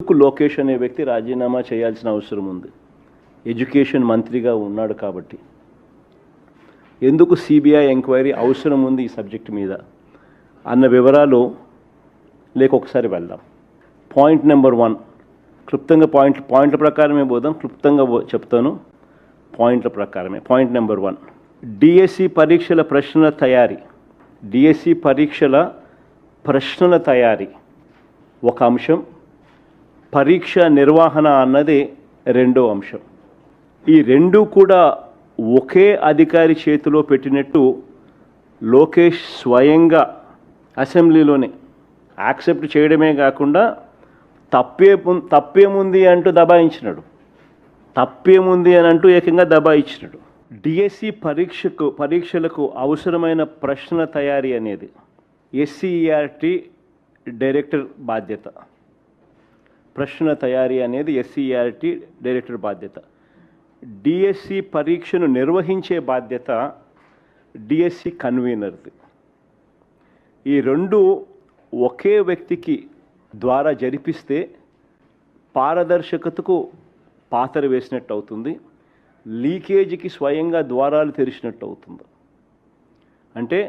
లోకేష్ అనే వ్యక్తి రాజీనామా చేయాల్సిన అవసరం ఉంది. ఎడ్యుకేషన్ మంత్రిగా ఉన్నాడు కాబట్టి. ఎందుకు సిబిఐ ఎంక్వైరీ అవసరం ఉంది ఈ సబ్జెక్ట్ మీద అన్న వివరాలు ఒకసారి వెళ్దాం. పాయింట్ నెంబర్ 1 క్లుప్తంగా పాయింట్ల ప్రకారమే పోదాం. క్లుప్తంగా చెప్తాను పాయింట్ల ప్రకారమే. పాయింట్ నెంబర్ 1 డిఎస్సి పరీక్షల ప్రశ్నల తయారీ. డిఎస్సి పరీక్షల ప్రశ్నల తయారీ ఒక అంశం, పరీక్ష నిర్వహణ అన్నది రెండో అంశం. ఈ రెండు కూడా ఒకే అధికారి చేతిలో పెట్టినట్టు లోకేష్ స్వయంగా అసెంబ్లీలోనే యాక్సెప్ట్ చేయడమే కాకుండా తప్పేముంది అంటూ దబాయించినాడు. తప్పేముంది అని అంటూ ఏకంగా దబాయించినాడు. డిఎస్సి పరీక్షలకు అవసరమైన ప్రశ్నల తయారీ అనేది ఎస్సీఈఆర్టీ డైరెక్టర్ బాధ్యత. ప్రశ్న తయారీ అనేది ఎస్సీఈఆర్టీ డైరెక్టర్ బాధ్యత. డిఎస్సి పరీక్షను నిర్వహించే బాధ్యత డిఎస్సి కన్వీనర్ది. ఈ రెండు ఒకే వ్యక్తికి ద్వారా జరిపిస్తే పారదర్శకతకు పాతర వేసినట్టు అవుతుంది, లీకేజీకి స్వయంగా ద్వారాలు తెరిచినట్టు అవుతుంది. అంటే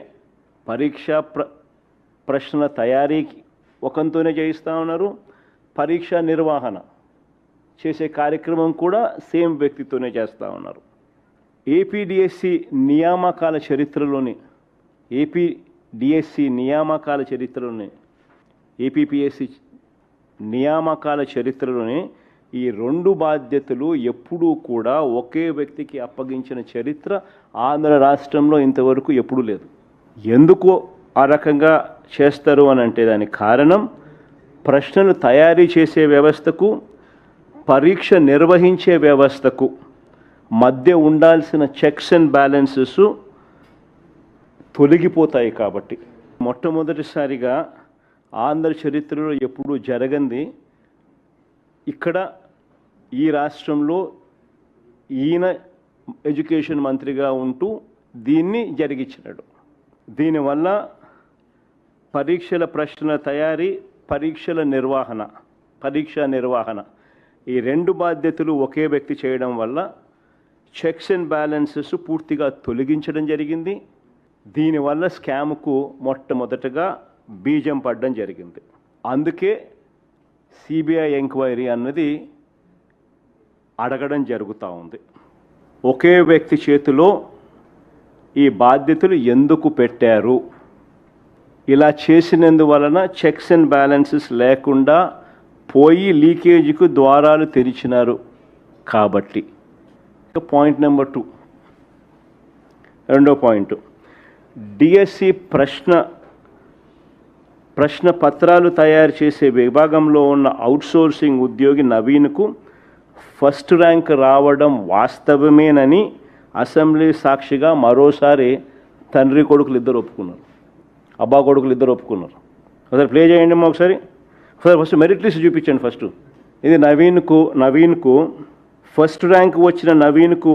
ప్రశ్న తయారీకి ఒకంతోనే చేయిస్తూ ఉన్నారు, పరీక్ష నిర్వహణ చేసే కార్యక్రమం కూడా సేమ్ వ్యక్తితోనే చేస్తూ ఉన్నారు. ఏపీడిఎస్సి నియామకాల చరిత్రలోని ఏపీపీఎస్సి నియామకాల చరిత్రలోనే ఈ రెండు బాధ్యతలు ఎప్పుడూ కూడా ఒకే వ్యక్తికి అప్పగించిన చరిత్ర ఆంధ్ర రాష్ట్రంలో ఇంతవరకు ఎప్పుడూ లేదు. ఎందుకు ఆ రకంగా చేస్తారు అని అంటే దానికి కారణం ప్రశ్నలు తయారీ చేసే వ్యవస్థకు పరీక్ష నిర్వహించే వ్యవస్థకు మధ్య ఉండాల్సిన చెక్స్ అండ్ బ్యాలెన్సెస్ తొలగిపోతాయి కాబట్టి. మొట్టమొదటిసారిగా ఆంధ్ర చరిత్రలో ఎప్పుడూ జరగంది ఇక్కడ ఈ రాష్ట్రంలో ఈయన ఎడ్యుకేషన్ మంత్రిగా ఉంటూ దీన్ని జరిగించినాడు. దీనివల్ల పరీక్షల ప్రశ్నల తయారీ, పరీక్ష నిర్వహణ ఈ రెండు బాధ్యతలు ఒకే వ్యక్తి చేయడం వల్ల చెక్స్ అండ్ బ్యాలెన్సెస్ పూర్తిగా తొలగించడం జరిగింది. దీనివల్ల స్కామ్కు మొట్టమొదటగా బీజం పడడం జరిగింది. అందుకే సిబిఐ ఎంక్వైరీ అన్నది అడగడం జరుగుతూ ఉంది. ఒకే వ్యక్తి చేతిలో ఈ బాధ్యతలు ఎందుకు పెట్టారు, ఇలా చేసినందువలన చెక్స్ అండ్ బ్యాలెన్సెస్ లేకుండా పోయి లీకేజీకు ద్వారాలు తెరిచినారు కాబట్టి. పాయింట్ నెంబర్ 2 రెండో పాయింట్, డిఎస్సి ప్రశ్న పత్రాలు తయారు చేసే విభాగంలో ఉన్న అవుట్సోర్సింగ్ ఉద్యోగి నవీన్కు ఫస్ట్ ర్యాంక్ రావడం వాస్తవమేనని అసెంబ్లీ సాక్షిగా మరోసారి తండ్రి కొడుకులు ఇద్దరు ఒప్పుకున్నారు. ఒకసారి ప్లే చేయండి అమ్మా ఒకసారి. ఫస్ట్ మెరిట్ లిస్ట్ చూపించండి. ఫస్ట్ ఇది నవీన్కు ఫస్ట్ ర్యాంక్ వచ్చిన నవీన్కు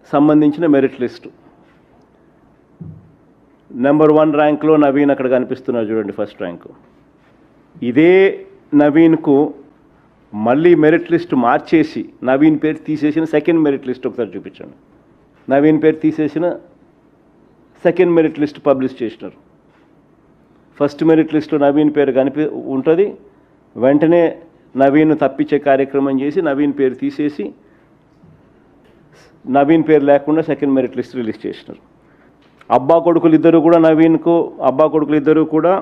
సంబంధించిన మెరిట్ లిస్టు. నెంబర్ 1 ర్యాంక్లో నవీన్ అక్కడ కనిపిస్తున్నారు చూడండి, ఫస్ట్ ర్యాంకు. ఇదే నవీన్కు మళ్ళీ మెరిట్ లిస్ట్ మార్చేసి నవీన్ పేరు తీసేసిన సెకండ్ మెరిట్ లిస్ట్ ఒకసారి చూపించండి. నవీన్ పేరు తీసేసిన సెకండ్ మెరిట్ లిస్ట్ పబ్లిష్ చేసినారు. ఫస్ట్ మెరిట్ లిస్ట్లో నవీన్ పేరు ఉంటుంది. వెంటనే నవీన్ తప్పించే కార్యక్రమం చేసి నవీన్ పేరు తీసేసి నవీన్ పేరు లేకుండా సెకండ్ మెరిట్ లిస్ట్ రిలీజ్ చేసినారు. అబ్బా కొడుకులు ఇద్దరు కూడా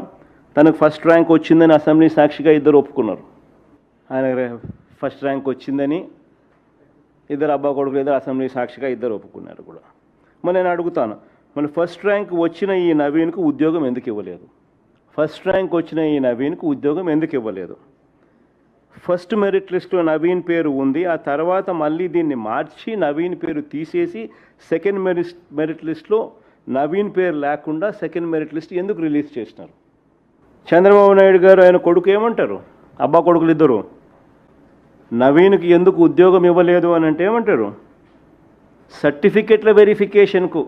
తనకు ఫస్ట్ ర్యాంక్ వచ్చిందని అసెంబ్లీ సాక్షిగా ఇద్దరు ఒప్పుకున్నారు. ఆయన ఫస్ట్ ర్యాంక్ వచ్చిందని ఇద్దరు అసెంబ్లీ సాక్షిగా ఇద్దరు ఒప్పుకున్నారు కూడా. మరి నేను అడుగుతాను, మన ఫస్ట్ ర్యాంక్ వచ్చిన ఈ నవీన్కు ఉద్యోగం ఎందుకు ఇవ్వలేదు? ఫస్ట్ మెరిట్ లిస్ట్లో నవీన్ పేరు ఉంది, ఆ తర్వాత మళ్ళీ దీన్ని మార్చి నవీన్ పేరు తీసేసి సెకండ్ మెరిట్ లిస్ట్లో నవీన్ పేరు లేకుండా సెకండ్ మెరిట్ లిస్ట్ ఎందుకు రిలీజ్ చేసినారు? చంద్రబాబు నాయుడు గారు ఆయన కొడుకు ఏమంటారు? అబ్బా కొడుకులు ఇద్దరు నవీన్కి ఎందుకు ఉద్యోగం ఇవ్వలేదు అని అంటే ఏమంటారు? సర్టిఫికెట్ల వెరిఫికేషన్కు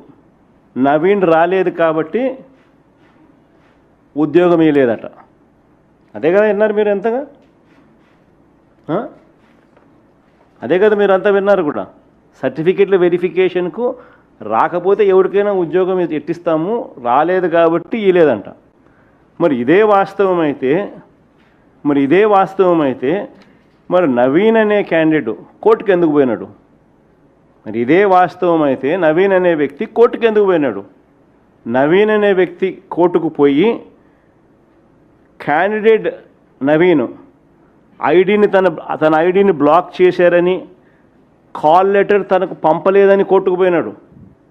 నవీన్ రాలేదు కాబట్టి ఉద్యోగం ఇవ్వలేదట. అదే కదా విన్నారు మీరు ఎంతగా. ఆ? అదే కదా మీరు అంతా విన్నారు కూడా. సర్టిఫికెట్ల వెరిఫికేషన్కు రాకపోతే ఎవరికైనా ఉద్యోగం ఎట్టిస్తాము, రాలేదు కాబట్టి ఇలేదంట. మరి ఇదే వాస్తవం అయితే మరి నవీన్ అనే క్యాండిడేట్ కోర్టుకు ఎందుకు పోయినాడు? మరి ఇదే వాస్తవం అయితే నవీన్ అనే వ్యక్తి కోర్టుకు ఎందుకు పోయినాడు? నవీన్ అనే వ్యక్తి కోర్టుకు పోయి క్యాండిడేట్ నవీన్ ఐడిని తన ఐడిని బ్లాక్ చేశారని, కాల్ లెటర్ తనకు పంపలేదని కోర్టుకు పోయినాడు.